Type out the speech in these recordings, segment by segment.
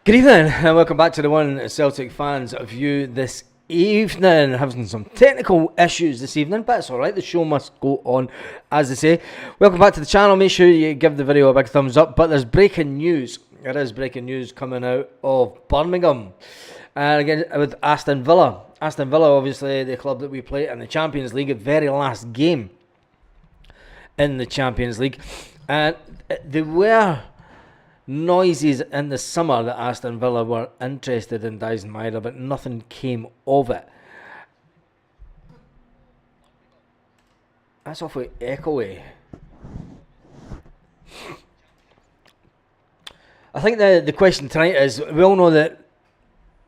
Good evening and welcome back to the One Celtic Fans View this evening. Having some technical issues this evening, but it's alright, the show must go on, as they say. Welcome back to the channel. Make sure you give the video a big thumbs up. But there's breaking news. There is breaking news coming out of Birmingham. And again with Aston Villa. Aston Villa, obviously the club that we play in the Champions League, the very last game in the Champions League. And there were noises in the summer that Aston Villa were interested in Dyson Maeda, but nothing came of it. That's awfully echoey. I think the question tonight is, we all know that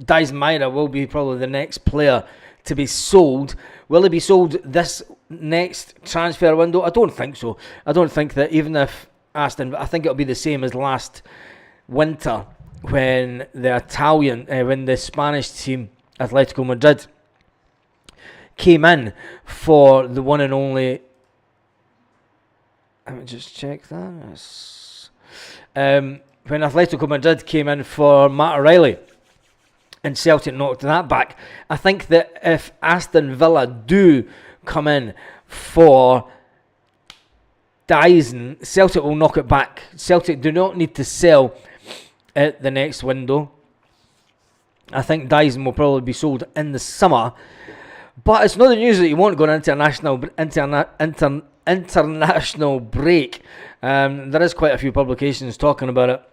Dyson Maeda will be probably the next player to be sold. Will he be sold this next transfer window? I don't think so. I don't think that even if I think it'll be the same as last winter when when the Spanish team, Atletico Madrid, came in for the one and only. Let me just check that. When Atletico Madrid came in for Matt O'Reilly and Celtic knocked that back, I think that if Aston Villa do come in for Dyson, Celtic will knock it back. Celtic do not need to sell at the next window. I think Dyson will probably be sold in the summer. But it's not the news that you want going into an international break. There is quite a few publications talking about it.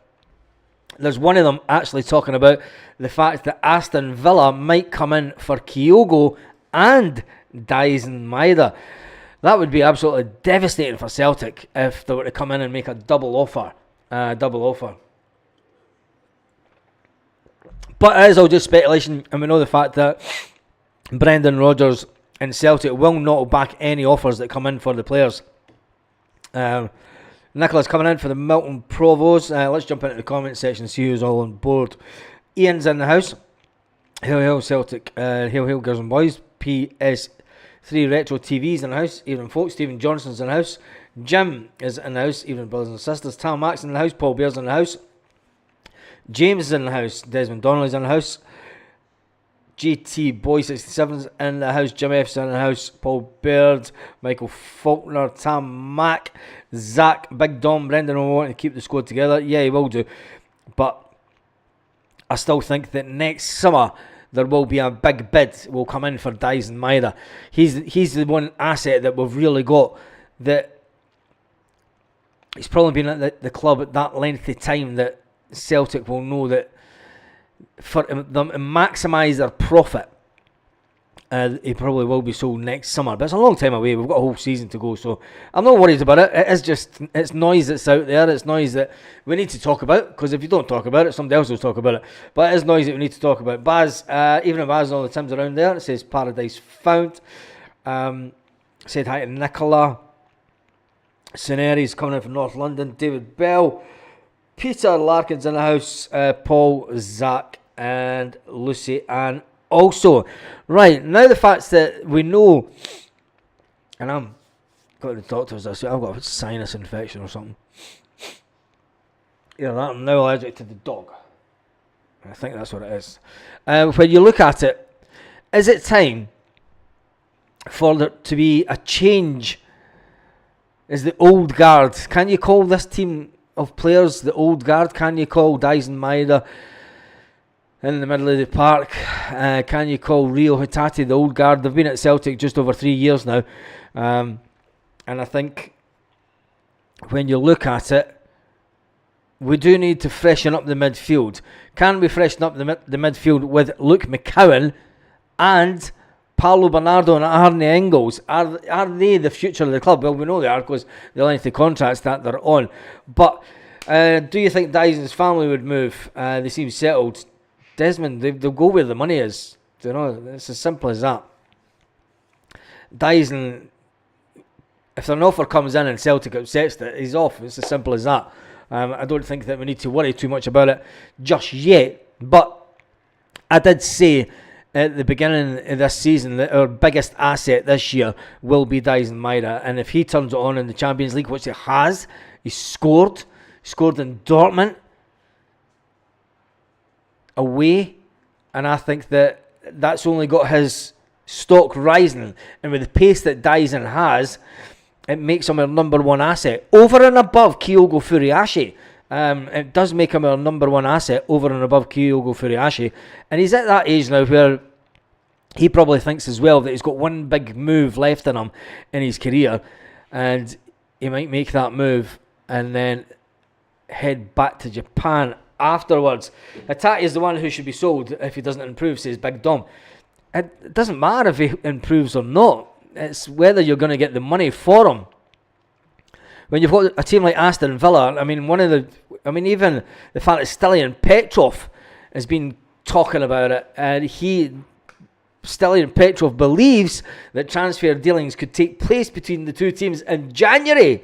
There's one of them actually talking about the fact that Aston Villa might come in for Kyogo and Dyson Maeda. That would be absolutely devastating for Celtic if they were to come in and make a double offer. But it is all just speculation, and we know the fact that Brendan Rodgers and Celtic will not back any offers that come in for the players. Nicola's coming in for the Milton Provos. Let's jump into the comment section and see who's all on board. Ian's in the house. Hail, hail, Celtic. Hail, hail, girls and boys. PS3 Retro TV's in the house. Evening, folks. Stephen Johnson's in the house. Jim is in the house. Evening, brothers and sisters. Tal Max in the house. Paul Bear's in the house. James is in the house. Desmond Donnelly's in the house. GT Boy 67's in the house. Jim F's in the house. Paul Baird, Michael Faulkner, Tam Mack, Zach, Big Dom, Brendan will want to keep the squad together. Yeah, he will do. But I still think that next summer there will be a big bid will come in for Dyson Maeda. He's the one asset that we've really got, that he's probably been at the club at that lengthy time that Celtic will know that for them to maximise their profit, he probably will be sold next summer. But it's a long time away. We've got a whole season to go, so I'm not worried about it. It's noise that's out there. It's noise that we need to talk about, because if you don't talk about it, somebody else will talk about it. But it is noise that we need to talk about. Baz, even Baz and all the Tims around there, it says Paradise Found. Said hi to Nicola. Suneri's coming in from North London. David Bell. Peter Larkin's in the house. Paul, Zach, and Lucy, and also, right, now the facts that we know, and I'm going to the doctors, I say I've got a sinus infection or something. Yeah, that I'm now allergic to the dog. I think that's what it is. When you look at it, is it time for there to be a change? Is the old guard, can you call this team of players the old guard? Can you call Dyson Maeda in the middle of the park? Can you call Rio Hatate the old guard? They've been at Celtic just over 3 years now. And I think when you look at it, we do need to freshen up the midfield. Can we freshen up the midfield with Luke McCowan and Paulo Bernardo and Arne Engels? Are they the future of the club? Well, we know they are, because the lengthy contracts that they're on. But do you think Dyson's family would move? They seem settled. Desmond, they'll go where the money is. You know, it's as simple as that. Dyson, if an offer comes in and Celtic accepts it, he's off. It's as simple as that. I don't think that we need to worry too much about it just yet. But I did say at the beginning of this season that our biggest asset this year will be Dyson Maeda. And if he turns it on in the Champions League, which he has, he scored in Dortmund. away, and I think that's only got his stock rising. And with the pace that Dyson has, it makes him our number one asset over and above Kyogo Furiashi. It does make him our number one asset over and above Kyogo Furiashi, and he's at that age now where he probably thinks as well that he's got one big move left in him in his career, and he might make that move and then head back to Japan afterwards. Hatate is the one who should be sold if he doesn't improve, says Big Dom. It doesn't matter if he improves or not. It's whether you're going to get the money for him. When you've got a team like Aston Villa, even the fact that Stilian Petrov has been talking about it, and Stilian Petrov believes that transfer dealings could take place between the two teams in January,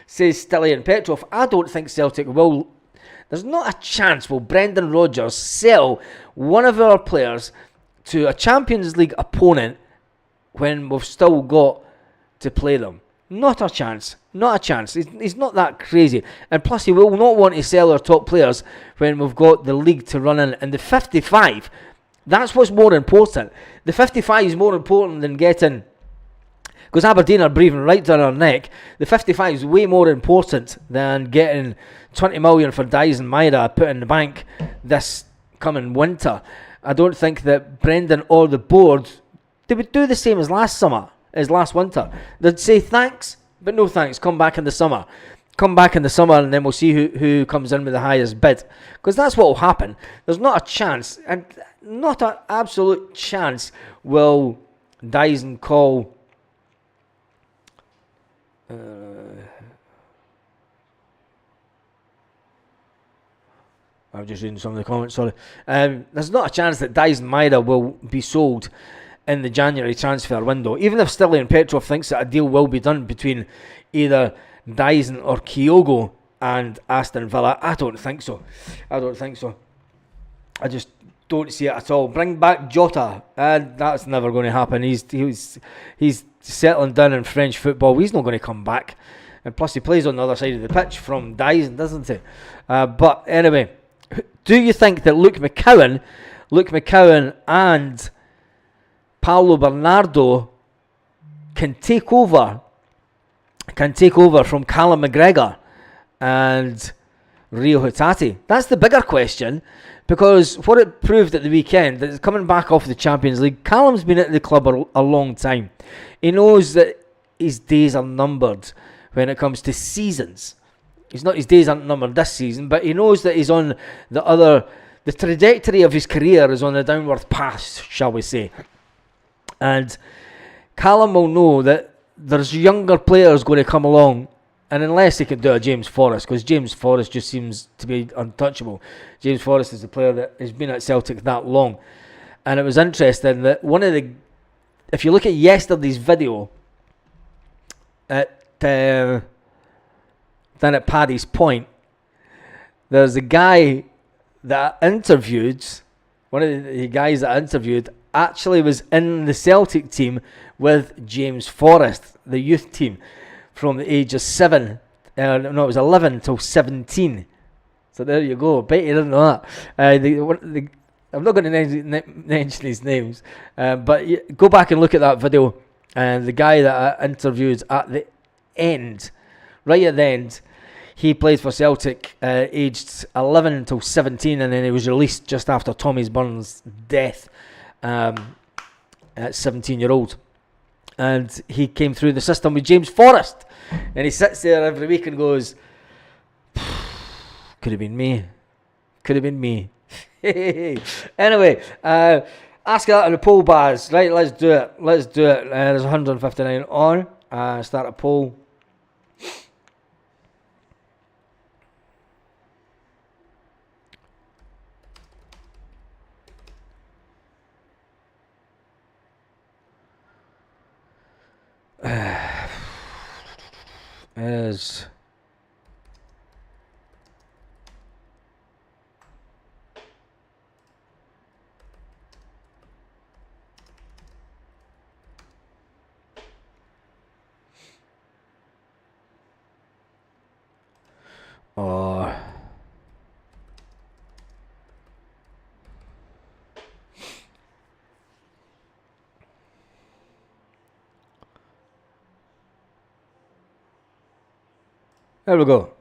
says Stilian Petrov. I don't think Celtic will. There's not a chance will Brendan Rodgers sell one of our players to a Champions League opponent when we've still got to play them. Not a chance. Not a chance. He's not that crazy. And plus, he will not want to sell our top players when we've got the league to run in. And the 55, that's what's more important. The 55 is more important than getting... Because Aberdeen are breathing right down our neck. The 55 is way more important than getting 20 million for Dyson Maida put in the bank this coming winter. I don't think that Brendan or the board, they would do the same as last winter. They'd say thanks, but no thanks. Come back in the summer. And then we'll see who comes in with the highest bid. Because that's what will happen. There's not a chance, and not an absolute chance, will Dyson call... I'm just reading some of the comments, sorry. There's not a chance that Dyson Maida will be sold in the January transfer window. Even if Stilian Petrov thinks that a deal will be done between either Dyson or Kyogo and Aston Villa, I don't think so. I just don't see it at all. Bring back Jota. That's never going to happen. He's settling down in French football. He's not going to come back. And plus he plays on the other side of the pitch from Dyson, doesn't he? But anyway, do you think that Luke McCowan and Paulo Bernardo can take over from Callum McGregor and Rio Hatate? That's the bigger question, because what it proved at the weekend, that coming back off the Champions League, Callum's been at the club a long time. He knows that his days are numbered when it comes to seasons. His days aren't numbered this season, but he knows that he's on the trajectory of his career is on a downward path, shall we say. And Callum will know that there's younger players going to come along, and unless he can do a James Forrest, because James Forrest just seems to be untouchable. James Forrest is the player that has been at Celtic that long. And it was interesting that if you look at yesterday's video down at Paddy's Point, there's a guy that I interviewed, one of the guys that I interviewed actually was in the Celtic team with James Forrest, the youth team, from the age of 11 till 17. So there you go. Bet you didn't know that. I'm not going to mention his names, but go back and look at that video. And the guy that I interviewed at the end, right at the end, he played for Celtic aged 11 until 17, and then he was released just after Tommy Burns' death at 17-year-old. And he came through the system with James Forrest, and he sits there every week and goes, could have been me. Anyway, ask that on the poll, Baz. Right, let's do it. There's 159 on. Start a poll. Is There we go.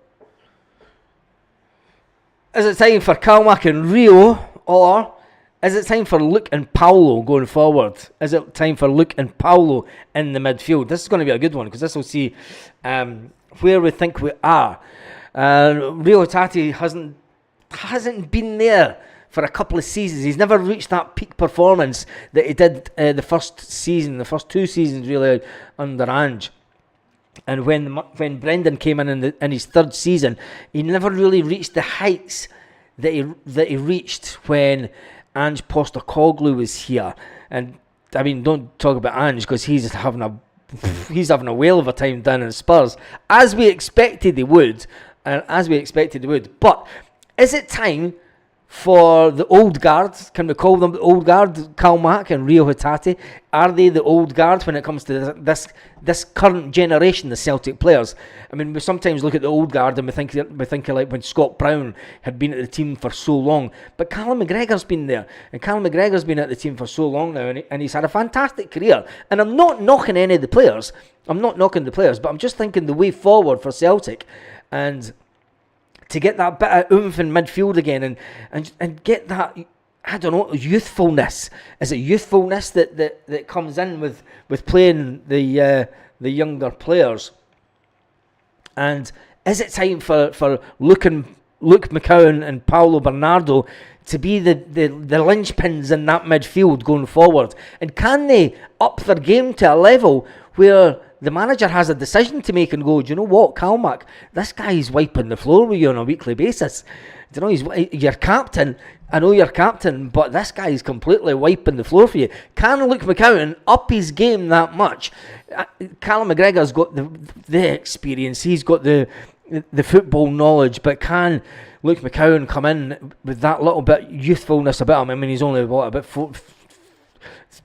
Is it time for Calmac and Rio, or is it time for Luke and Paulo going forward? Is it time for Luke and Paulo in the midfield? This is going to be a good one, because this will see where we think we are. Rio Hatate hasn't been there for a couple of seasons. He's never reached that peak performance that he did the first two seasons really under Ange. And when Brendan came in his third season, he never really reached the heights that he reached when Ange Postecoglou was here. And I mean, don't talk about Ange, because he's having a whale of a time down in Spurs, as we expected he would, But is it time for the old guard? Can we call them the old guard, Calmac and Rio Hatate? Are they the old guard when it comes to this current generation, the Celtic players? I mean, we sometimes look at the old guard and we think like when Scott Brown had been at the team for so long. But Callum McGregor's been there, and Callum McGregor's been at the team for so long now, and he's had a fantastic career. And I'm not knocking any of the players. But I'm just thinking the way forward for Celtic, and to get that bit of oomph in midfield again, and get that, I don't know, youthfulness. Is it youthfulness that comes in with playing the younger players? And is it time for Luke McCowan and Paulo Bernardo to be the linchpins in that midfield going forward? And can they up their game to a level where the manager has a decision to make and go, do you know what, Calmac, this guy's wiping the floor with you on a weekly basis. Do you know, he's your captain. I know you're captain, but this guy's completely wiping the floor for you. Can Luke McCowan up his game that much? Callum McGregor's got the experience. He's got the football knowledge, but can Luke McCowan come in with that little bit youthfulness about him? I mean, he's only about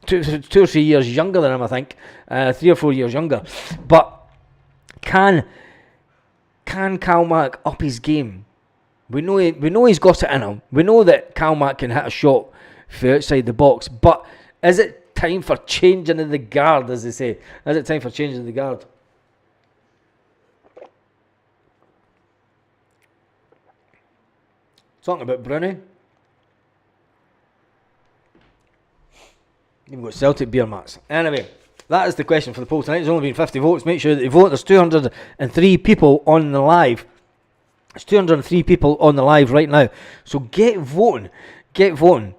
2 or 3 years younger than him, I think. 3 or 4 years younger. But can Calmac up his game? We know he's got it in him. We know that Calmac can hit a shot for outside the box. But is it time for changing of the guard, as they say? Is it time for changing the guard? Talking about Bruni. You've got Celtic beer mats. Anyway, that is the question for the poll tonight. There's only been 50 votes. Make sure that you vote. There's 203 people on the live. There's 203 people on the live right now. So get voting. Get voting.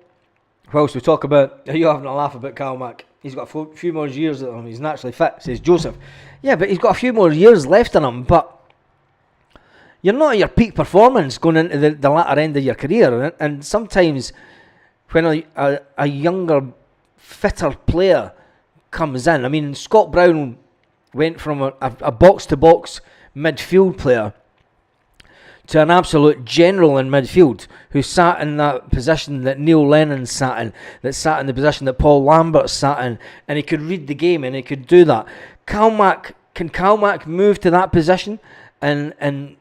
Whilst we talk about, are you having a laugh about Calmac? He's got a few more years in him. He's naturally fit, says Joseph. Yeah, but he's got a few more years left in him. But you're not at your peak performance going into the latter end of your career. And sometimes when a younger, fitter player comes in. I mean, Scott Brown went from a box-to-box midfield player to an absolute general in midfield, who sat in that position that Neil Lennon sat in, that sat in the position that Paul Lambert sat in, and he could read the game and he could do that. Can Calmac move to that position and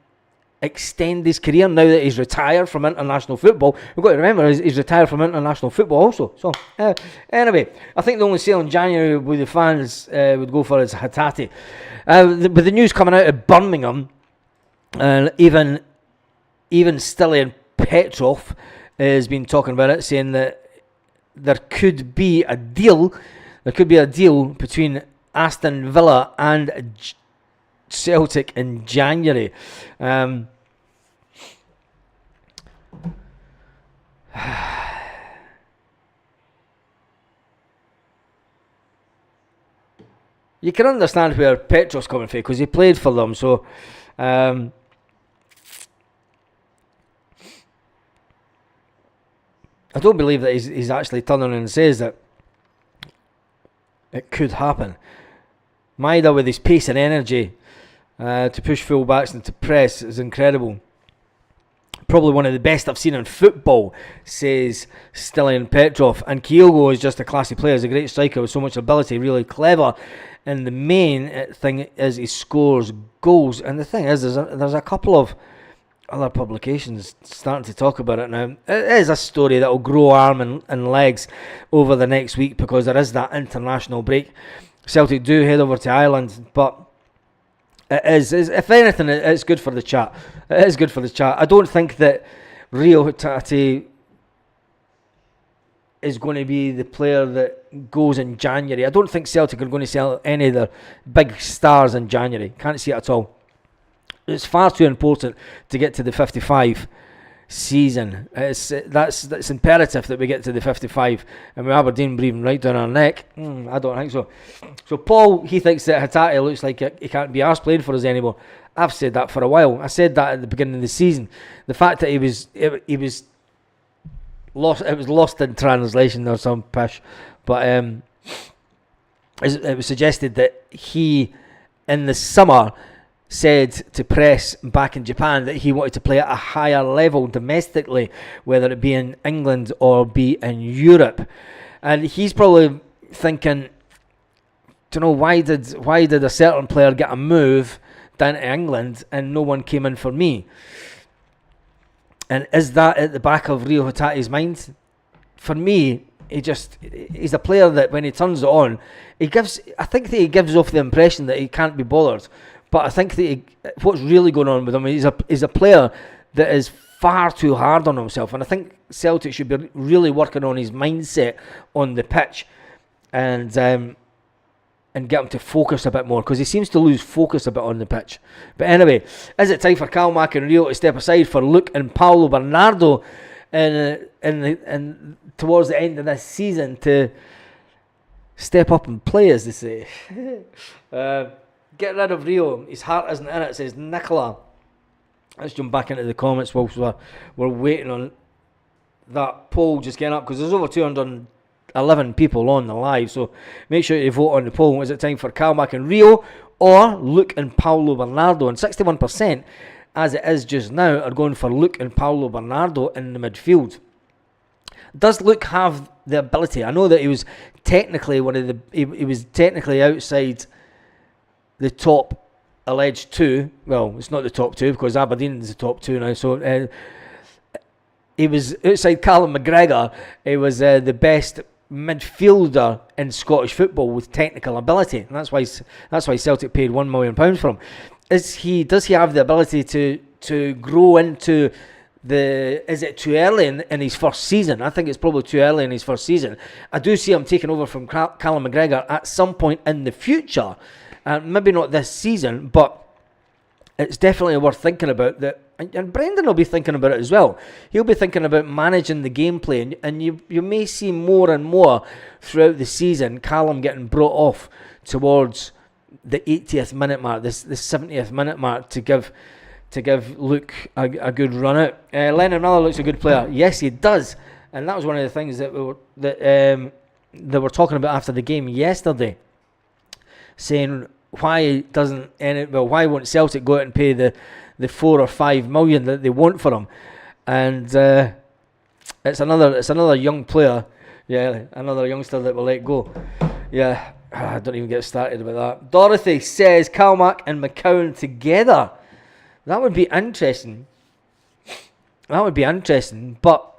extend his career now that he's retired from international football? We've got to remember he's retired from international football also. So anyway, I think the only sale in January with the fans would go for is Hatate. With the news coming out of Birmingham, even Stilian Petrov has been talking about it, saying that there could be a deal between Aston Villa and Celtic in January. You can understand where Petrov's coming from, because he played for them, so I don't believe that he's actually turning and says that it could happen. Maida, with his pace and energy to push full-backs and to press, is incredible. Probably one of the best I've seen in football, says Stilian Petrov. And Kyogo is just a classy player. He's a great striker with so much ability, really clever. And the main thing is he scores goals. And the thing is, there's a couple of other publications starting to talk about it now. It is a story that will grow arm and legs over the next week, because there is that international break. Celtic do head over to Ireland, but It is. If anything, it's good for the chat. It is good for the chat. I don't think that Rio Hatate is going to be the player that goes in January. I don't think Celtic are going to sell any of their big stars in January. Can't see it at all. It's far too important to get to the 55 season. That's imperative that we get to the 55, and with Aberdeen breathing right down our neck, I don't think so. So Paul, he thinks that Hatate looks like he can't be arsed playing for us anymore. I've said that for a while. I said that at the beginning of the season. The fact that he was lost, it was lost in translation or some pish, but it was suggested that he, in the summer, said to press back in Japan that he wanted to play at a higher level domestically, whether it be in England or be in Europe. And he's probably thinking, why did a certain player get a move down to England and no one came in for me? And is that at the back of Rio Hatate's mind? For me, he's a player that when he turns it on, I think that he gives off the impression that he can't be bothered. But I think that what's really going on with him is a player that is far too hard on himself. And I think Celtic should be really working on his mindset on the pitch and get him to focus a bit more, because he seems to lose focus a bit on the pitch. But anyway, is it time for Calmac and Rio to step aside for Luke and Paulo Bernardo in towards the end of this season to step up and play, as they say? Get rid of Rio. His heart isn't in it, says Nicola. Let's jump back into the comments whilst we're waiting on that poll just getting up, because there's over 211 people on the live. So make sure you vote on the poll. Is it time for Calmac and Rio or Luke and Paulo Bernardo? And 61%, as it is just now, are going for Luke and Paulo Bernardo in the midfield. Does Luke have the ability? I know that he was technically he was technically outside the top alleged two. Well, it's not the top two because Aberdeen is the top two now. So he was outside Callum McGregor. He was the best midfielder in Scottish football with technical ability, and that's why Celtic paid £1 million for him. Does he have the ability to grow into the? Is it too early in his first season? I think it's probably too early in his first season. I do see him taking over from Callum McGregor at some point in the future. Maybe not this season, but it's definitely worth thinking about that. And Brendan will be thinking about it as well. He'll be thinking about managing the gameplay, and you may see more and more throughout the season Callum getting brought off towards the 80th minute mark, the 70th minute mark, to give Luke a good run out. Lennon Miller looks a good player. Yes, he does, and that was one of the things that they were talking about after the game yesterday, saying why won't Celtic go out and pay the 4 or 5 million that they want for him? And it's another young player, another youngster that will let go. I don't even get started about that. Dorothy says Calmac and McCowan together. That would be interesting. But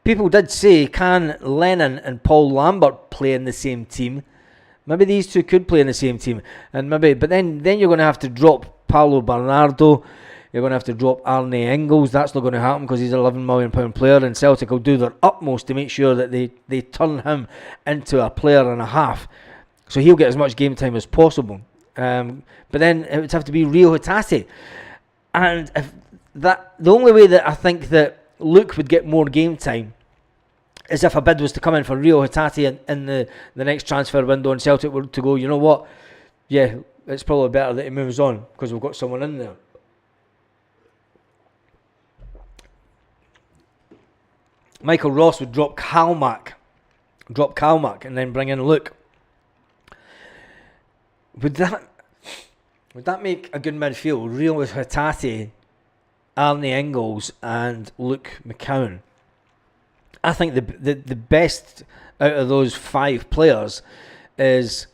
people did say, can Lennon and Paul Lambert play in the same team? Maybe these two could play in the same team, but then you're going to have to drop Paulo Bernardo. You're going to have to drop Arne Engels. That's not going to happen because he's an £11 million player, and Celtic will do their utmost to make sure that they turn him into a player and a half, so he'll get as much game time as possible. But then it would have to be Rio Hatate, and the only way that I think that Luke would get more game time is if a bid was to come in for Rio Hatate in the next transfer window, and Celtic were to go, you know what, it's probably better that he moves on because we've got someone in there. Michael Ross would drop Calmac and then bring in Luke. Would that make a good midfield? Rio Hatate, Arne Engels and Luke McCowan. I think the best out of those 5 players is,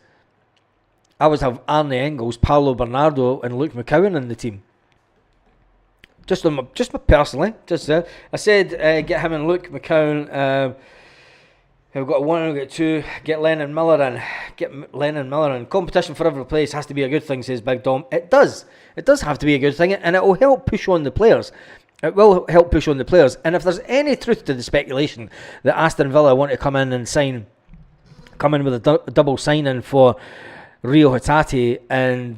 I would have Arne Engels, Paulo Bernardo and Luke McCowan in the team. Just personally, I said get him and Luke McCowan. We've got one, we've got two. Get Lennon Miller in. Get Lennon Miller in. Competition for every place has to be a good thing, says Big Dom. It does. It does have to be a good thing, and it will help push on the players. It will help push on the players. And if there's any truth to the speculation that Aston Villa want to come in with a double sign-in for Rio Hatate and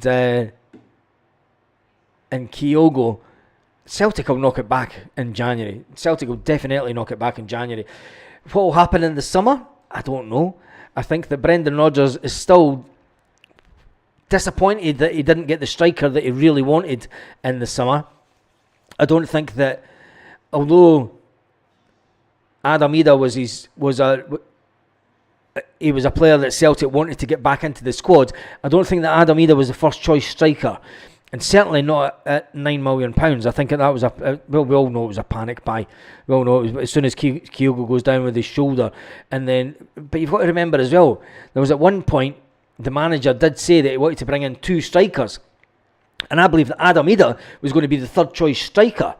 Kyogo, Celtic will knock it back in January. Celtic will definitely knock it back in January. What will happen in the summer? I don't know. I think that Brendan Rodgers is still disappointed that he didn't get the striker that he really wanted in the summer. I don't think that, although Adam Ida was a player that Celtic wanted to get back into the squad, I don't think that Adam Ida was the first choice striker. And certainly not at £9 million. I think that was we all know it was a panic buy. We all know it was as soon as Kyogo goes down with his shoulder. But you've got to remember as well, there was at one point, the manager did say that he wanted to bring in two strikers. And I believe that Adam Ida was going to be the third choice striker.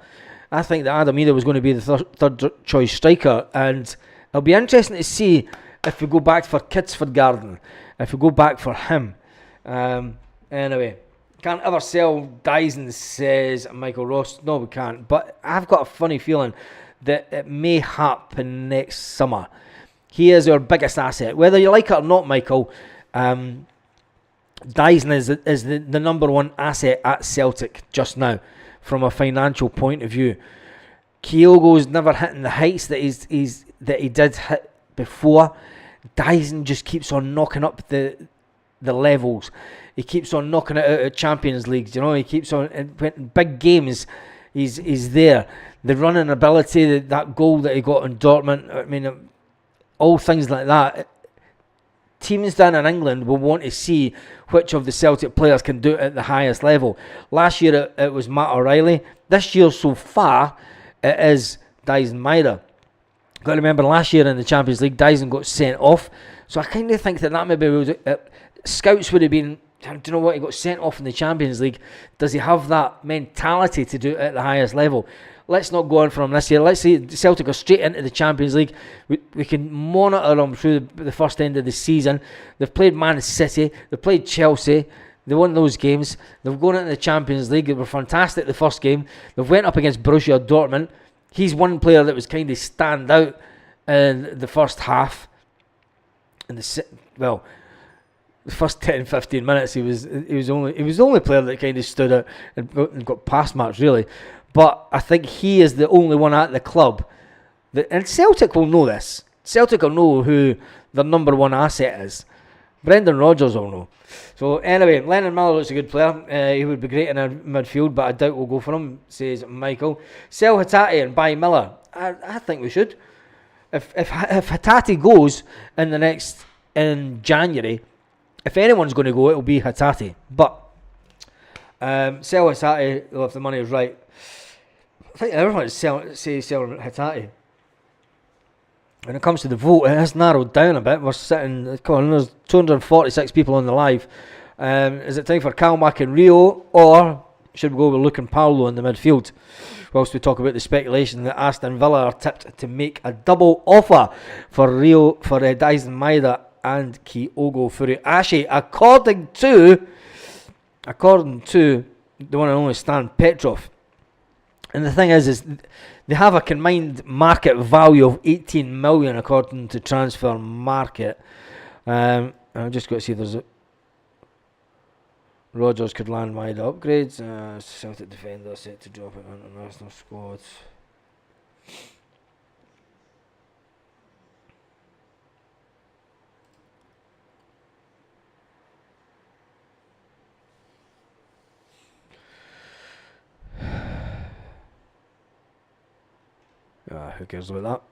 I think that Adam Ida was going to be the third choice striker. And it'll be interesting to see if we go back for Kidsford Garden, if we go back for him. Anyway. Can't ever sell Dyson, says Michael Ross. No, we can't. But I've got a funny feeling that it may happen next summer. He is our biggest asset. Whether you like it or not, Michael, Dyson is the number one asset at Celtic just now from a financial point of view. Kyogo's never hitting the heights that he did hit before. Dyson just keeps on knocking up the levels. He keeps on knocking it out of Champions League. He keeps on in big games. He's there. The running ability, that goal that he got in Dortmund. I mean, all things like that. Teams down in England will want to see which of the Celtic players can do it at the highest level. Last year it was Matt O'Reilly. This year so far it is Dyson Maeda. Got to remember last year in the Champions League, Dyson got sent off. So I kind of think that maybe was scouts would have been. Do you know what? He got sent off in the Champions League. Does he have that mentality to do it at the highest level? Let's not go on for him this year. Let's see Celtic go straight into the Champions League. We can monitor them through the first end of the season. They've played Man City. They've played Chelsea. They won those games. They've gone into the Champions League. They were fantastic the first game. They've went up against Borussia Dortmund. He's one player that was kind of stand out in the first half. The first 10-15 minutes he was the only player that kind of stood out and got pass marks really. But I think he is the only one at the club and Celtic will know this. Celtic will know who their number one asset is. Brendan Rodgers will know. So anyway, Lennon Miller looks a good player. He would be great in our midfield, but I doubt we'll go for him, says Michael. Sell Hatate and buy Miller. I think we should. If Hatate goes in January, if anyone's going to go, it'll be Hatate. But sell Hatate if the money is right. I think everyone says sell Hatate. When it comes to the vote, it has narrowed down a bit. We're sitting, there's 246 people on the live. Is it time for Calmac and Rio, or should we go with Luke and Paolo in the midfield? Whilst we talk about the speculation that Aston Villa are tipped to make a double offer for Dyson Maeda and Kyogo Furuhashi, according to the one and only Stan Petrov. And the thing is they have a combined market value of 18 million according to Transfer Market. I've just got to see if there's Rodgers could land wide upgrades. Celtic defender set to drop it on international squads. Who cares about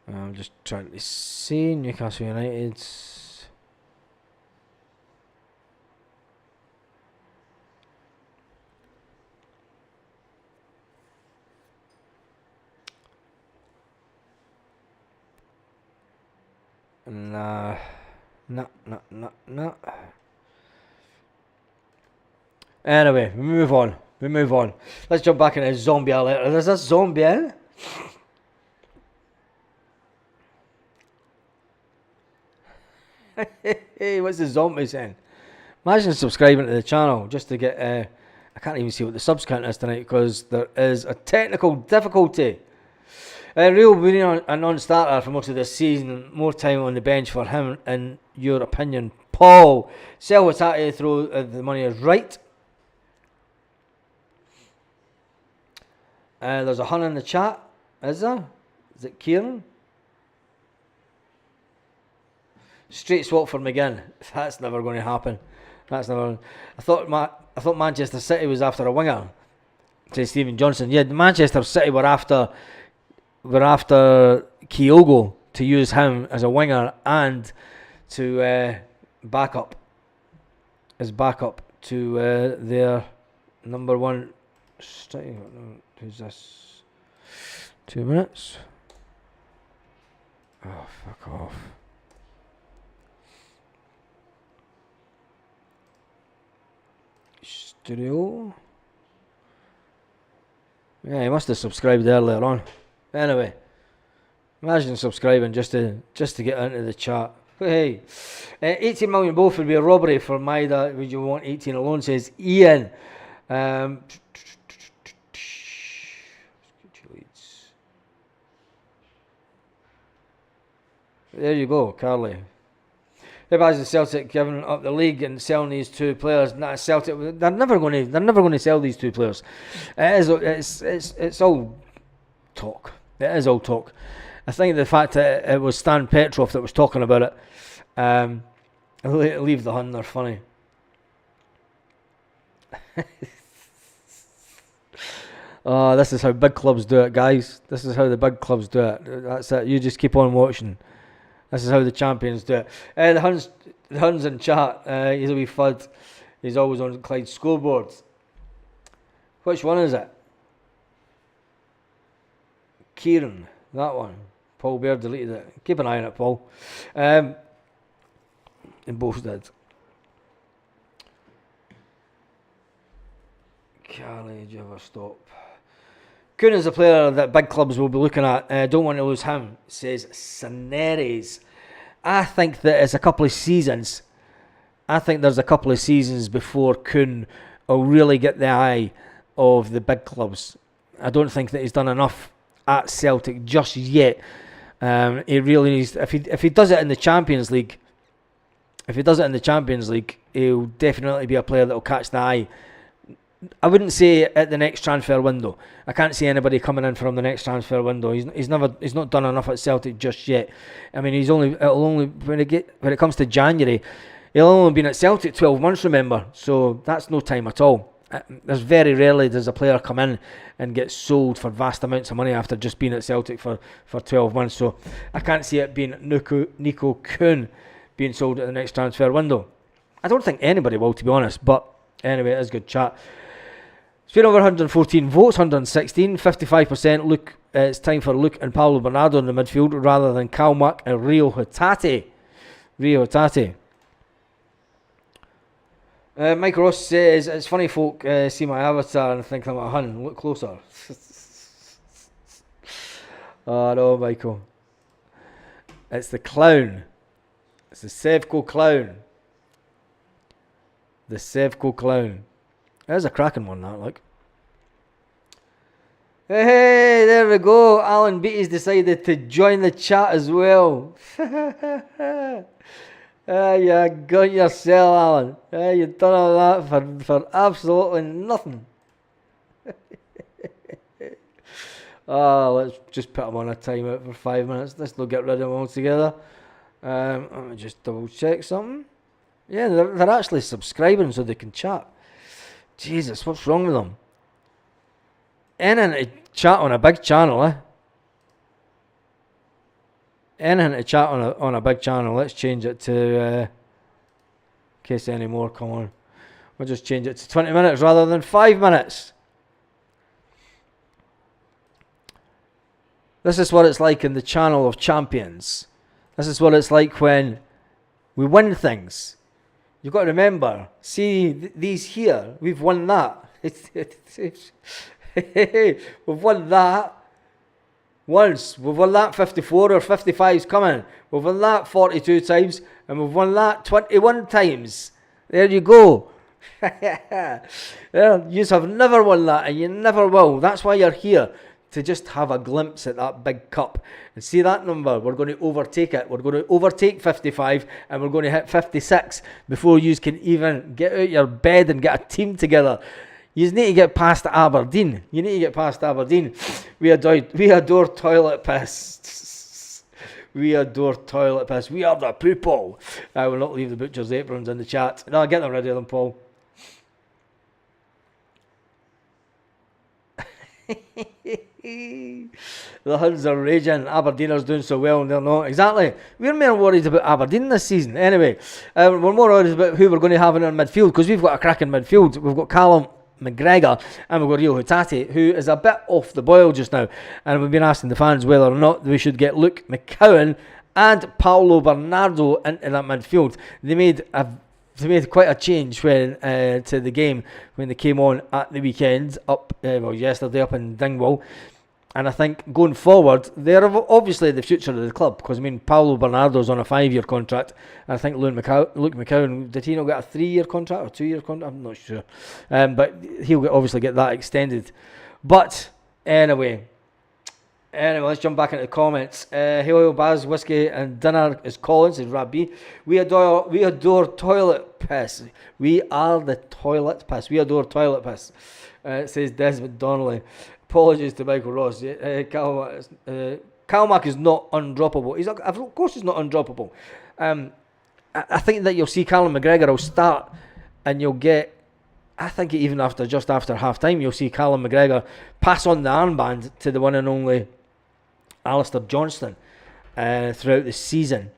that? I'm just trying to see Newcastle United's. Nah. Anyway, we move on. Let's jump back into zombie alert. There's a zombie in. Hey, what's the zombie saying? Imagine subscribing to the channel just to get... I can't even see what the subs count is tonight because there is a technical difficulty. Real being a non-starter for most of this season. More time on the bench for him, in your opinion, Paul. Sell what's out to throw the money is right. There's a hun in the chat. Is there? Is it Kieran? Straight swap for McGinn. That's never going to happen. That's never. I thought Manchester City was after a winger. Say Stephen Johnson. Yeah, Manchester City were after Kyogo to use him as a winger and to backup to their number one. Who's this? 2 minutes. Oh, fuck off. Studio. Yeah, he must have subscribed earlier on. Anyway, imagine subscribing just to get into the chat. Hey, 18 million both would be a robbery for Maida. Would you want 18 alone? Says Ian. There you go, Carly. If as the Celtic giving up the league and selling these two players, not Celtic, they're never going to sell these two players. It's all talk. It is all talk. I think the fact that it was Stan Petrov that was talking about it, leave the hun, they're funny. Oh, this is how big clubs do it, guys. This is how the big clubs do it. That's it. You just keep on watching. This is how the champions do it. The Hun's in chat. He's a wee fud. He's always on Clyde's scoreboard. Which one is it? Kieran. That one. Paul Baird deleted it. Keep an eye on it, Paul. And both did. Carly, do you ever stop? Kuhn is a player that big clubs will be looking at. Don't want to lose him, says Saneres. I think that it's a couple of seasons. I think there's a couple of seasons before Kuhn will really get the eye of the big clubs. I don't think that he's done enough at Celtic just yet. He really needs. If he does it in the Champions League, he'll definitely be a player that will catch the eye. I wouldn't say at the next transfer window. I can't see anybody coming in from the next transfer window. He's not done enough at Celtic just yet. I mean, when it comes to January, he'll only been at Celtic 12 months. Remember, so that's no time at all. There's very rarely does a player come in and get sold for vast amounts of money after just being at Celtic for 12 months. So I can't see it being Nico Kuhn being sold at the next transfer window. I don't think anybody will, to be honest. But anyway, it is good chat. It's been over 114 votes, 116, 55%. Look, it's time for Luke and Paulo Bernardo in the midfield rather than Kalmak and Rio Hatate. Mike Ross says, it's funny folk see my avatar and think I'm a hun. Look closer. Oh no, Michael. It's the clown. It's the Sevco clown. The Sevco clown. There's a cracking one, that, look. Hey, there we go. Alan Beatty's decided to join the chat as well. You got yourself, Alan. You've done all that for absolutely nothing. Let's just put him on a timeout for 5 minutes. Let's not get rid of him altogether. Let me just double check something. Yeah, they're actually subscribing so they can chat. Jesus, what's wrong with them? Anything to chat on a big channel, eh? Anything to chat on a big channel. Let's change it to, in case any more come on. We'll just change it to 20 minutes rather than 5 minutes. This is what it's like in the channel of champions. This is what it's like when we win things. You've got to remember, see these here, we've won that. We've won that. once. We've won that 54 or 55's coming. We've won that 42 times, and we've won that 21 times. There you go. Well, you have never won that, and you never will. That's why you're here, to just have a glimpse at that big cup and see that number. We're going to overtake it. We're going to overtake 55, and we're going to hit 56 before you can even get out your bed and get a team together. You need to get past Aberdeen. You need to get past Aberdeen. We adore toilet piss. We adore toilet piss. We are the people. I will not leave the butcher's aprons in the chat. No, get them ready, them, Paul. The Huns are raging. Aberdeeners doing so well, and they're not. Exactly. We're more worried about Aberdeen this season. Anyway, we're more worried about who we're going to have in our midfield, because we've got a cracking midfield. We've got Callum McGregor and we've got Rio Hatate, who is a bit off the boil just now, and we've been asking the fans whether or not we should get Luke McCowan and Paulo Bernardo into that midfield. They made quite a change when to the game when they came on at the weekend yesterday up in Dingwall. And I think going forward, they're obviously the future of the club, because I mean Paulo Bernardo's on a 5-year contract, and I think Luke McCowan, did he not get a 3-year contract or 2-year contract? I'm not sure, but he'll obviously get that extended. But anyway, let's jump back into the comments. Hail Baz, Whiskey and Dinner is Collins, is Rabbi. We adore toilet piss. We are the toilet piss. We adore toilet piss. Says Desmond Donnelly. Apologies to Michael Ross. Calmac is not undroppable. Of course he's not undroppable. I think that you'll see Callum McGregor will start, and you'll get, I think even just after half time, you'll see Callum McGregor pass on the armband to the one and only Alistair Johnston throughout the season.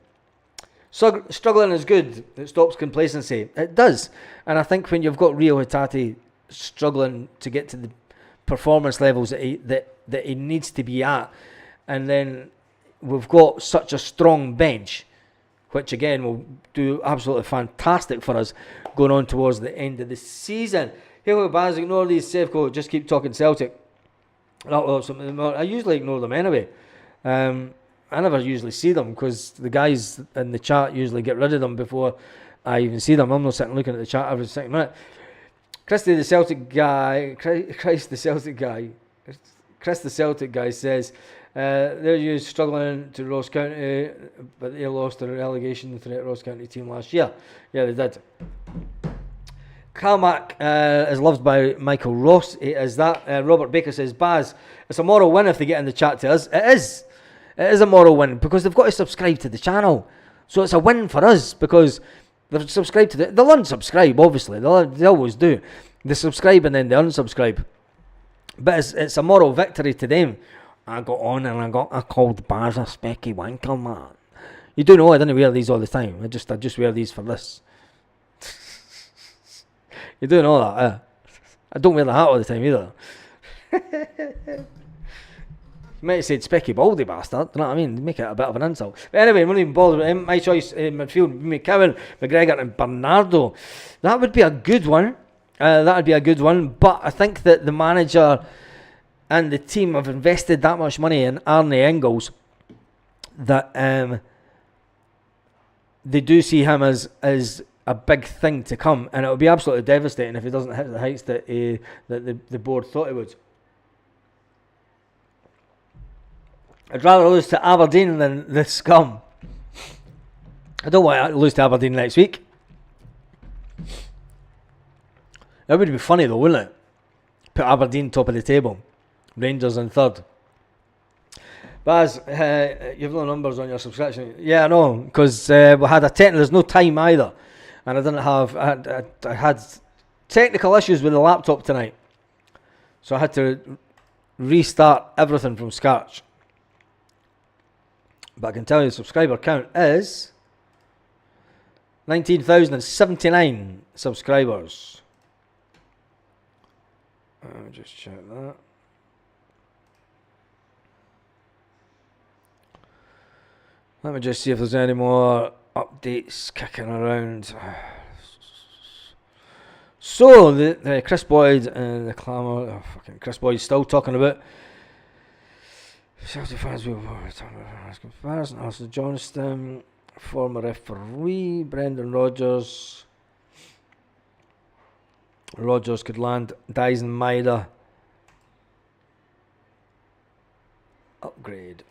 Struggling is good. It stops complacency. It does. And I think when you've got Rio Hatate struggling to get to the performance levels that he needs to be at, and then we've got such a strong bench, which again will do absolutely fantastic for us going on towards the end of the season. Hey, Baz, ignore these Safeco, just keep talking Celtic. I usually ignore them anyway. I never usually see them, because the guys in the chat usually get rid of them before I even see them. I'm not sitting looking at the chat every second minute. Chris the Celtic guy says, they're you struggling to Ross County, but they lost their relegation threat Ross County team last year. Yeah, they did. Calmac is loved by Michael Ross. It is that. Robert Baker says, Baz, it's a moral win if they get in the chat to us. It is. It is a moral win, because they've got to subscribe to the channel. So it's a win for us, because they've subscribed to they'll unsubscribe, obviously. They always do. They subscribe and then they unsubscribe. But it's a moral victory to them. I got on and I called Baz a specky wanker, man. You do know I didn't wear these all the time. I just wear these for this. You do know that, I don't wear the hat all the time either. You might have said specky baldy bastard, you know what I mean? Make it a bit of an insult. But anyway, I'm not even bothered with him. My choice in midfield, McCowan, McGregor and Bernardo. That would be a good one. But I think that the manager and the team have invested that much money in Arne Engels that they do see him as a big thing to come, and it would be absolutely devastating if he doesn't hit the heights that the board thought he would. I'd rather lose to Aberdeen than the scum. I don't want to lose to Aberdeen next week. That would be funny though, wouldn't it? Put Aberdeen top of the table, Rangers in third. Baz, you've no numbers on your subscription. Yeah, I know, because we had there's no time either, and I didn't have. I had technical issues with the laptop tonight, so I had to restart everything from scratch. But I can tell you the subscriber count is 19,079 subscribers. I'll just check that. Let me just see if there's any more updates kicking around. So, the Chris Boyd and the clamour, fucking Chris Boyd's still talking about Celtic fans will comparison. Arthur Johnston, former referee, Brendan Rodgers. Rodgers could land Dyson Maida. Upgrade.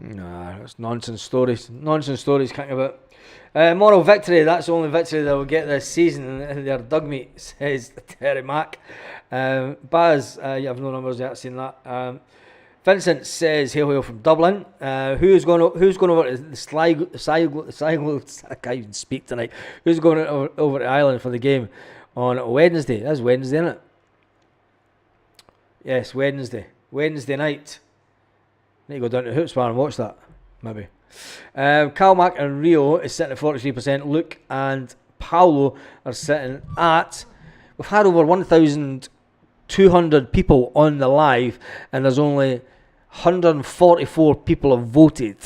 Nah, that's nonsense stories. Nonsense stories, can't about. Moral victory, that's the only victory they'll get this season. They're dug meat, says Terry Mack. Baz, you have no numbers yet, seen that. Vincent says, hail from Dublin. Who's going over to the Sligo? I can't even speak tonight. Who's going over to Ireland for the game on Wednesday? That's Wednesday, isn't it? Yes, Wednesday. Wednesday night. Need to go down to Hoopsbar and watch that, maybe. Calmac and Rio is sitting at 43%. Luke and Paolo are sitting at... We've had over 1,200 people on the live, and there's only 144 people have voted.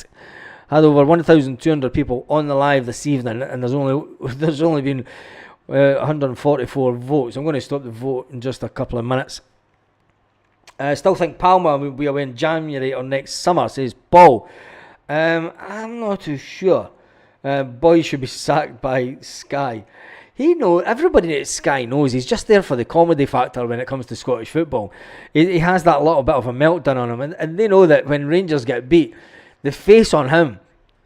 Had over 1,200 people on the live this evening, and there's only been 144 votes. I'm going to stop the vote in just a couple of minutes. I still think Palma will be away in January or next summer, says Paul. I'm not too sure. Boy should be sacked by Sky. Everybody at Sky knows he's just there for the comedy factor when it comes to Scottish football. He has that little bit of a meltdown on him, and they know that when Rangers get beat, the face on him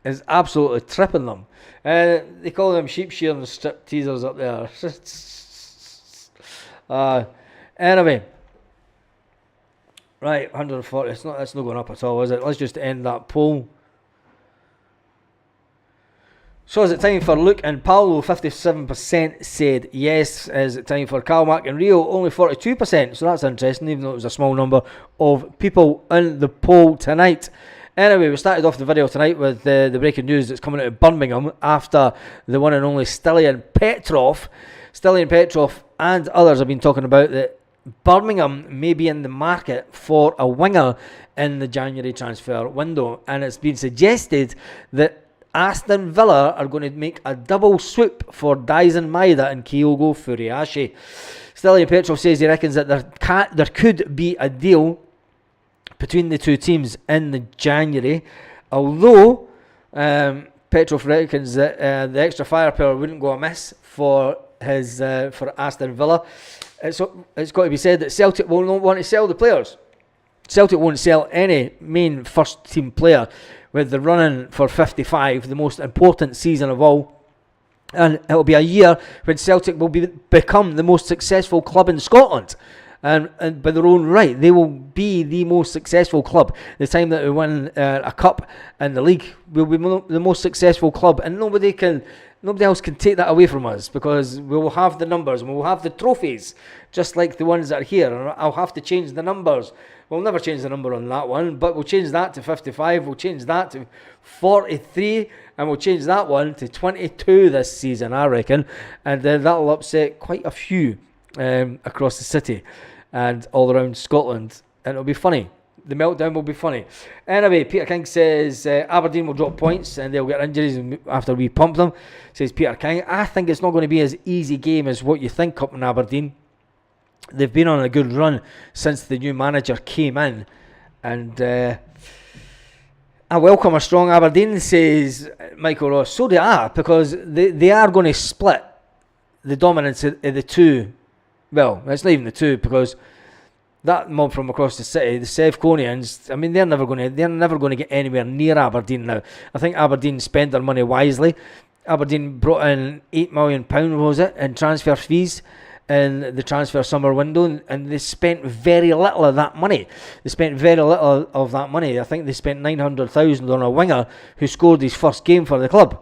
is absolutely tripping them. They call them sheep shearing strip teasers up there. Anyway. Right, 140. That's not going up at all, is it? Let's just end that poll. So is it time for Luke and Paolo? 57% said yes. Is it time for Calmac and Rio? Only 42%. So that's interesting, even though it was a small number of people in the poll tonight. Anyway, we started off the video tonight with the breaking news that's coming out of Birmingham after the one and only Stilian Petrov. Stilian Petrov and others have been talking about that Birmingham may be in the market for a winger in the January transfer window, and it's been suggested that Aston Villa are going to make a double swoop for Dyson Maida and Kyogo Furiashi. Stilian Petrov says he reckons that there could be a deal between the two teams in the January, although Petrov reckons that the extra firepower wouldn't go amiss for Aston Villa. It's got to be said that Celtic will not want to sell the players. Celtic won't sell any main first team player with the running for 55, the most important season of all. And it'll be a year when Celtic will become the most successful club in Scotland. And by their own right, they will be the most successful club. The time that we win a cup in the league, we'll be the most successful club, and nobody else can take that away from us, because we will have the numbers and we will have the trophies, just like the ones that are here. And I'll have to change the numbers. We'll never change the number on that one, but we'll change that to 55. We'll change that to 43, and we'll change that one to 22 this season, I reckon. And that'll upset quite a few across the city and all around Scotland, and it'll be funny. The meltdown will be funny. Anyway, Peter King says Aberdeen will drop points and they'll get injuries after we pump them, says Peter King. I think it's not going to be as easy game as what you think up in Aberdeen. They've been on a good run since the new manager came in, and I welcome a strong Aberdeen, says Michael Ross. So do I, because they are going to split the dominance of the two. Well, it's not even the two, because that mob from across the city, the Sevconians, I mean, they're never going to get anywhere near Aberdeen now. I think Aberdeen spent their money wisely. Aberdeen brought in £8 million, was it, in transfer fees in the transfer summer window, and they spent very little of that money. I think they spent $900,000 on a winger who scored his first game for the club.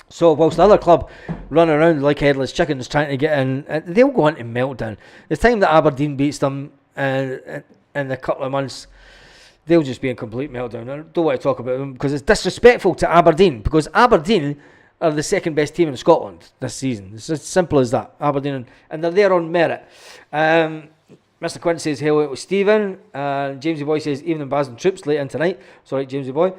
So whilst the other club run around like headless chickens trying to get in, they'll go into meltdown. The time that Aberdeen beats them in a couple of months, they'll just be in complete meltdown. I don't want to talk about them because it's disrespectful to Aberdeen, because Aberdeen are the second best team in Scotland this season. It's as simple as that. Aberdeen, and they're there on merit. Mr. Quinn says, hello, it was Stephen. Jamesy Boy says, evening Baz and Troops late in tonight. Sorry, Jamesy Boy.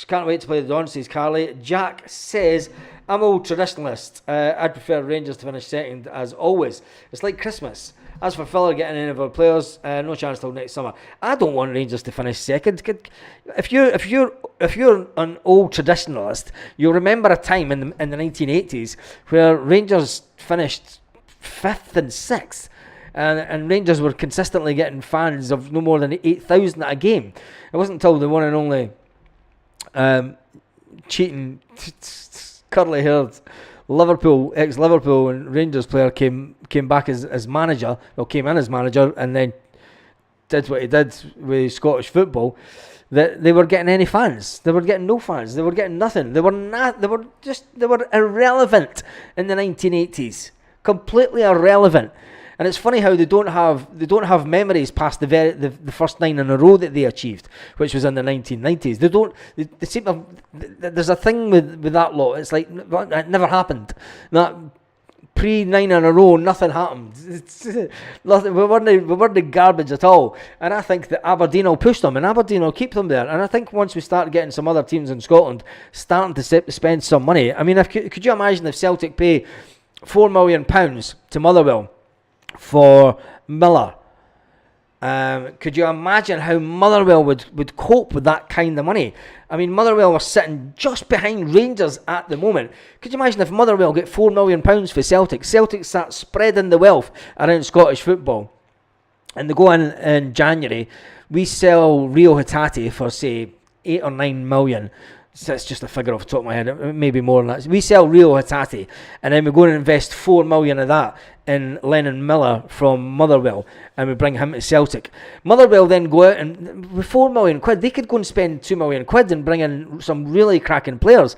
Can't wait to play the Don, says Carly. Jack says, I'm an old traditionalist. I'd prefer Rangers to finish second as always. It's like Christmas. As for Villa getting any of our players, no chance till next summer. I don't want Rangers to finish second. If you're an old traditionalist, you'll remember a time in the 1980s where Rangers finished 5th and 6th. And Rangers were consistently getting fans of no more than 8,000 at a game. It wasn't until the one and only cheating, curly-haired ex-Liverpool and Rangers player came back as manager, came in as manager, and then did what he did with Scottish football, that they were getting any fans. They were getting no fans. They were getting nothing. They were irrelevant in the 1980s. Completely irrelevant. And it's funny how they don't have memories past the first 9 in a row that they achieved, which was in the 1990s. They seem to there's a thing with that lot. It's like it never happened. That pre 9 in a row, nothing happened. Nothing. We weren't garbage at all. And I think that Aberdeen will push them, and Aberdeen will keep them there. And I think once we start getting some other teams in Scotland starting to spend some money, I mean, could you imagine if Celtic pay £4 million to Motherwell for Miller? Could you imagine how Motherwell would cope with that kind of money? I mean, Motherwell are sitting just behind Rangers at the moment. Could you imagine if Motherwell get £4 million for Celtic? Celtic start spreading the wealth around Scottish football, and they go in January. We sell Rio Hatate for say 8 or 9 million. So that's just a figure off the top of my head, maybe more than that. We sell Rio Hatate, and then we go and invest 4 million of that in Lennon Miller from Motherwell, and we bring him to Celtic. Motherwell then go out and with £4 million, they could go and spend £2 million and bring in some really cracking players,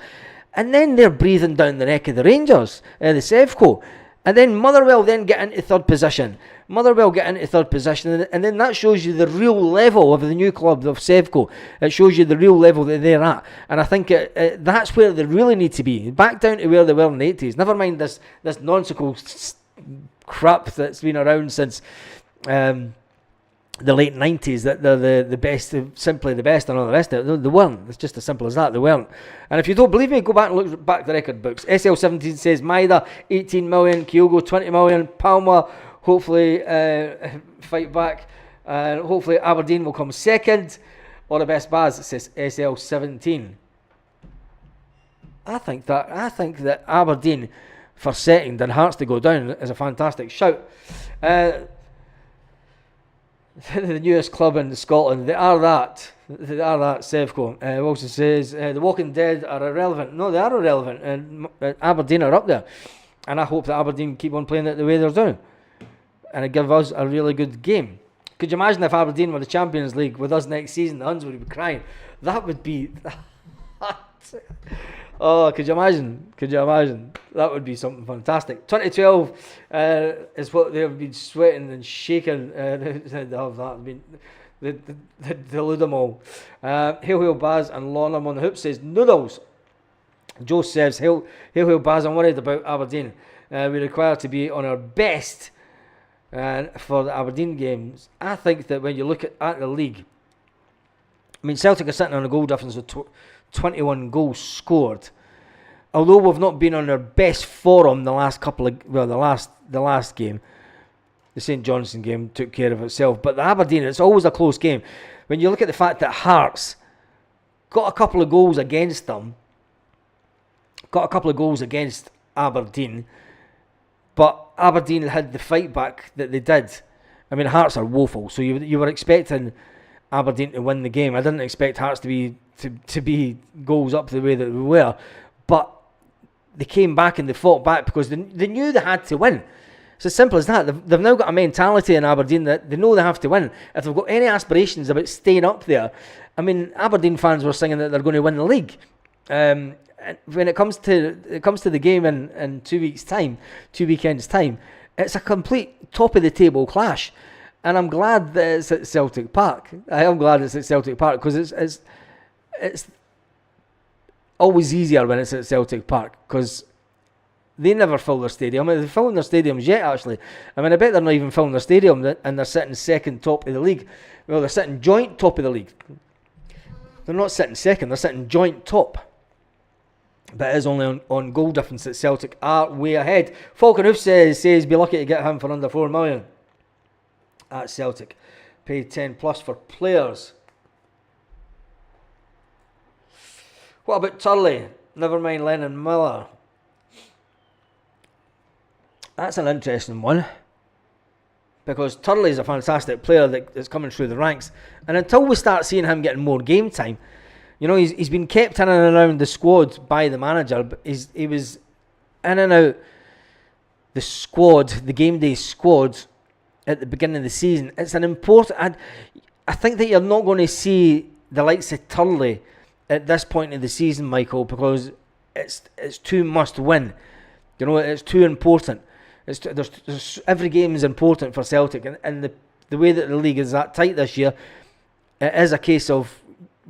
and then they're breathing down the neck of the Rangers, the Sevco. And then Motherwell then get into third position. And then that shows you the real level of the new club of Sevco. It shows you the real level that they're at. And I think that's where they really need to be. Back down to where they were in the 80s. Never mind this nonsensical crap that's been around since the late 90s, that they're the best, simply the best, and all the rest of it. They weren't. It's just as simple as that. They weren't. And if you don't believe me, go back and look back the record books. SL17 says Maida 18 million, Kyogo 20 million, Palma hopefully fight back, and hopefully Aberdeen will come second. Or the best Baz, it says SL17. I think that Aberdeen for second and Hearts to go down is a fantastic shout. The newest club in Scotland, they are that Sevco. Also says the Walking Dead are irrelevant. No, they are irrelevant, and Aberdeen are up there, and I hope that Aberdeen keep on playing it the way they're doing, and it give us a really good game. Could you imagine if Aberdeen were the Champions League with us next season? The Huns would be crying. That would be oh, could you imagine? That would be something fantastic. 2012 is what they have been sweating and shaking. The Ludamol. Hail Baz and Lorna on the hoop says noodles. Joe says Hail Baz, I'm worried about Aberdeen. We require to be on our best for the Aberdeen games. I think that when you look at the league, I mean, Celtic are sitting on a goal difference of 21 goals scored. Although we've not been on our best form the last the last game, the St Johnstone game took care of itself. But the Aberdeen, it's always a close game. When you look at the fact that Hearts got a couple of goals against them, got a couple of goals against Aberdeen, but Aberdeen had the fight back that they did. I mean, Hearts are woeful, so you were expecting Aberdeen to win the game. I didn't expect Hearts to be goals up the way that they were, but they came back and they fought back because they knew they had to win. It's as simple as that. They've now got a mentality in Aberdeen that they know they have to win. If they've got any aspirations about staying up there, I mean, Aberdeen fans were singing that they're going to win the league. And when it comes to the game in 2 weeks' time, 2 weekends' time, it's a complete top of the table clash. And I'm glad that it's at Celtic Park. I am glad it's at Celtic Park because it's always easier when it's at Celtic Park because they never fill their stadium. I mean, they're filling their stadiums yet, actually. I mean, I bet they're not even filling their stadium and they're sitting second top of the league. Well, they're sitting joint top of the league. They're not sitting second, they're sitting joint top. but it is only on goal difference that Celtic are way ahead. Falcon Hoof says be lucky to get him for under 4 million at Celtic. Paid 10 plus for players. What about Turley? Never mind Lennon Miller. That's an interesting one, because Turley is a fantastic player that's coming through the ranks, and until we start seeing him getting more game time, he's been kept in and around the squad by the manager, but he was in and out the squad, the game day squad, at the beginning of the season. It's an important. I think that you're not going to see the likes of Turley at this point in the season, Michael, because it's too must win. It's too important. There's every game is important for Celtic, and the way that the league is that tight this year, it is a case of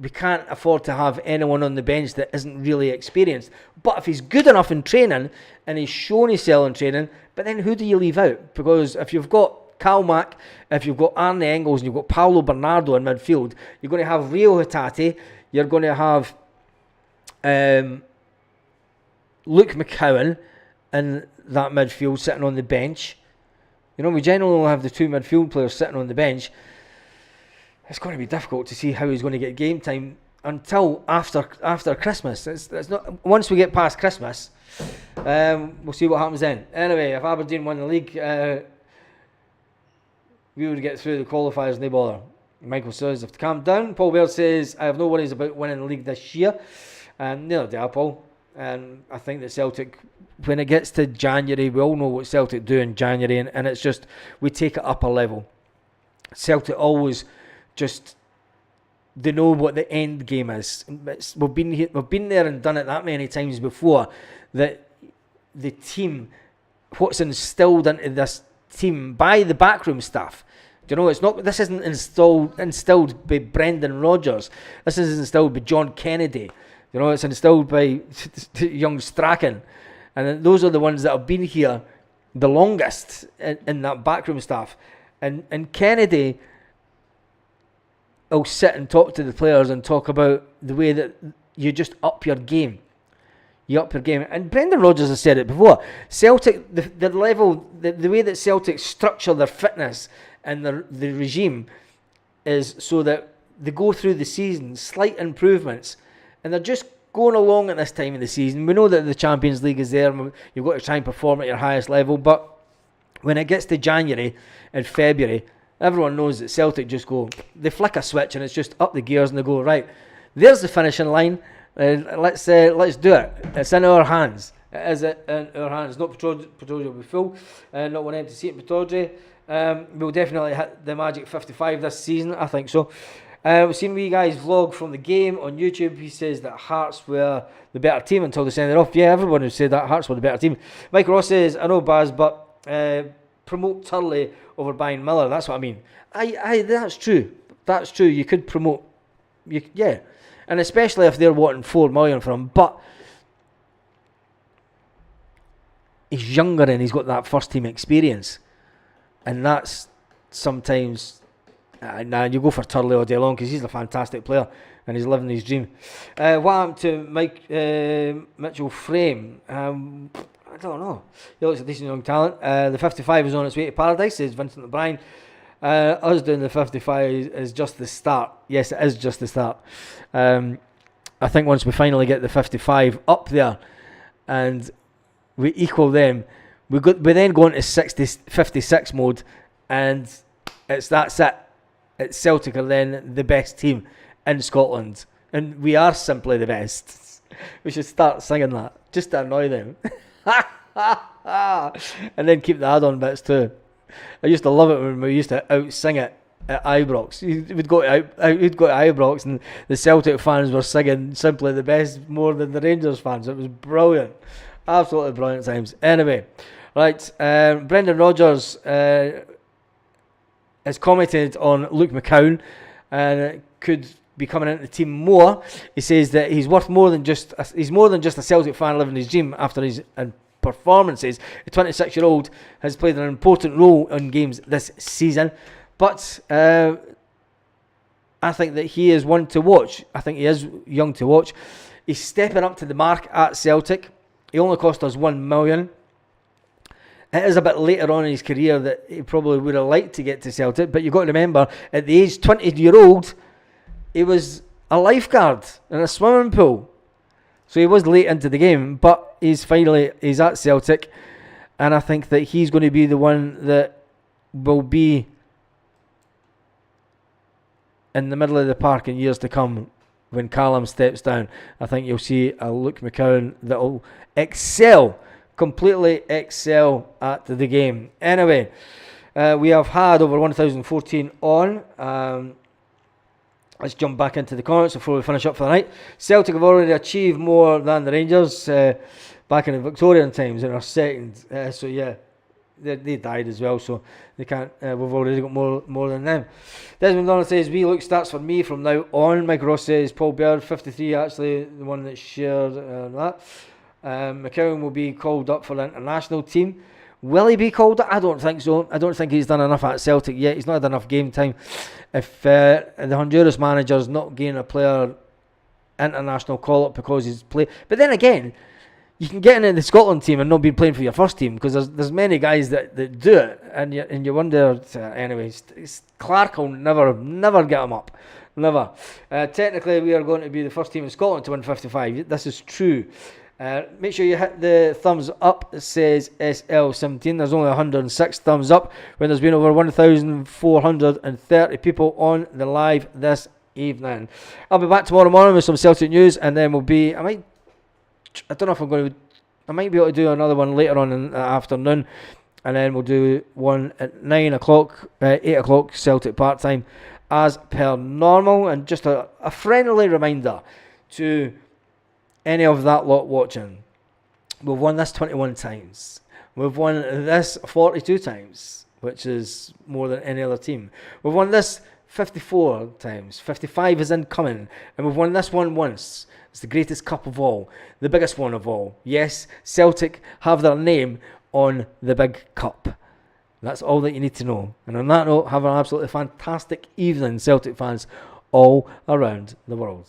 we can't afford to have anyone on the bench that isn't really experienced. But if he's good enough in training and he's shown himself in training, but then who do you leave out? Because if you've got Kalmak, if you've got Arne Engels, and you've got Paulo Bernardo in midfield, you're going to have Rio Hatate, you're going to have Luke McCowan in that midfield sitting on the bench. We generally will have the two midfield players sitting on the bench. It's going to be difficult to see how he's going to get game time until after Christmas. It's not once we get past Christmas. We'll see what happens then. Anyway, if Aberdeen won the league, we would get through the qualifiers, no bother. Michael says, have to calm down. Paul Baird says, I have no worries about winning the league this year. Neither do I, Paul. And I think that Celtic, when it gets to January, we all know what Celtic do in January, and it's just, we take it up a level. Celtic always they know what the end game is. We've been there and done it that many times before, that the team, what's instilled into this team by the backroom staff, it's not. This isn't instilled by Brendan Rodgers. This is instilled by John Kennedy. It's instilled by young Strachan, and those are the ones that have been here the longest in that backroom staff. And Kennedy will sit and talk to the players and talk about the way that you just up your game. You up your game. And Brendan Rodgers has said it before. Celtic, the level, the way that Celtic structure their fitness and the regime is so that they go through the season, slight improvements, and they're just going along at this time of the season. We know that the Champions League is there, and you've got to try and perform at your highest level, but when it gets to January and February, everyone knows that Celtic just they flick a switch and it's just up the gears and they go, right, there's the finishing line, let's do it. It's in our hands. It is in our hands. Not Pittodrie will be full, not one empty seat in Pittodrie. We'll definitely hit the magic 55 this season, I think so. We've seen you guys vlog from the game on YouTube. He says that Hearts were the better team until they send it off. Yeah, everyone who said that Hearts were the better team. Mike Ross says, I know Baz, but promote Turley over buying Miller. That's what I mean. That's true. That's true. You could promote, yeah, and especially if they're wanting 4 million for him. But he's younger and he's got that first team experience, and that's sometimes. You go for Turley all day long because he's a fantastic player and he's living his dream. What happened to Mike Mitchell Frame? I don't know. He looks a decent young talent. The 55 is on its way to paradise, says Vincent O'Brien. Us doing the 55 is just the start. Yes, it is just the start. I think once we finally get the 55 up there and we equal them, we then go into 56 mode, and that's it. It's Celtic are then the best team in Scotland, and we are simply the best. We should start singing that just to annoy them. And then keep the add-on bits too. I used to love it when we used to out-sing it at Ibrox. We'd go to Ibrox and the Celtic fans were singing simply the best more than the Rangers fans. It was brilliant. Absolutely brilliant times. Anyway, right, Brendan Rodgers has commented on Luke McCowan and could be coming into the team more. He says that he's more than just a Celtic fan living his dream after his performances. The 26-year-old has played an important role in games this season, but I think that he is one to watch. I think he is young to watch. He's stepping up to the mark at Celtic. He only cost us 1 million. It is a bit later on in his career that he probably would have liked to get to Celtic, but you've got to remember, at the age 20-year-old, he was a lifeguard in a swimming pool. So he was late into the game, but he's at Celtic, and I think that he's going to be the one that will be in the middle of the park in years to come when Callum steps down. I think you'll see a Luke McCowan that will completely excel at the game. Anyway, we have had over 1,014 on. Let's jump back into the comments before we finish up for the night. Celtic have already achieved more than the Rangers back in the Victorian times in our second. So yeah, they died as well, so they can't. We've already got more than them. Desmond Donald says, "We look starts for me from now on." Mike Ross says, "Paul Baird, 53, actually the one that shared that." McCowan will be called up for the international team. Will he be called up? I don't think so. I don't think he's done enough at Celtic yet. He's not had enough game time. If the Honduras manager's not getting a player international call-up because he's played... But then again, you can get into the Scotland team and not be playing for your first team, because there's many guys that do it, and you wonder... anyways, Clark will never get him up. Never. Technically, we are going to be the first team in Scotland to win 55. This is true. Make sure you hit the thumbs up. It says SL17. There's only 106 thumbs up when there's been over 1,430 people on the live this evening. I'll be back tomorrow morning with some Celtic news, and then we'll be... I don't know if I might be able to do another one later on in the afternoon, and then we'll do one at 9 o'clock, 8 o'clock Celtic part-time as per normal. And just a friendly reminder to any of that lot watching, we've won this 21 times. We've won this 42 times, which is more than any other team. We've won this 54 times. 55 is incoming. And we've won this one once. It's the greatest cup of all. The biggest one of all. Yes, Celtic have their name on the big cup. That's all that you need to know. And on that note, have an absolutely fantastic evening, Celtic fans all around the world.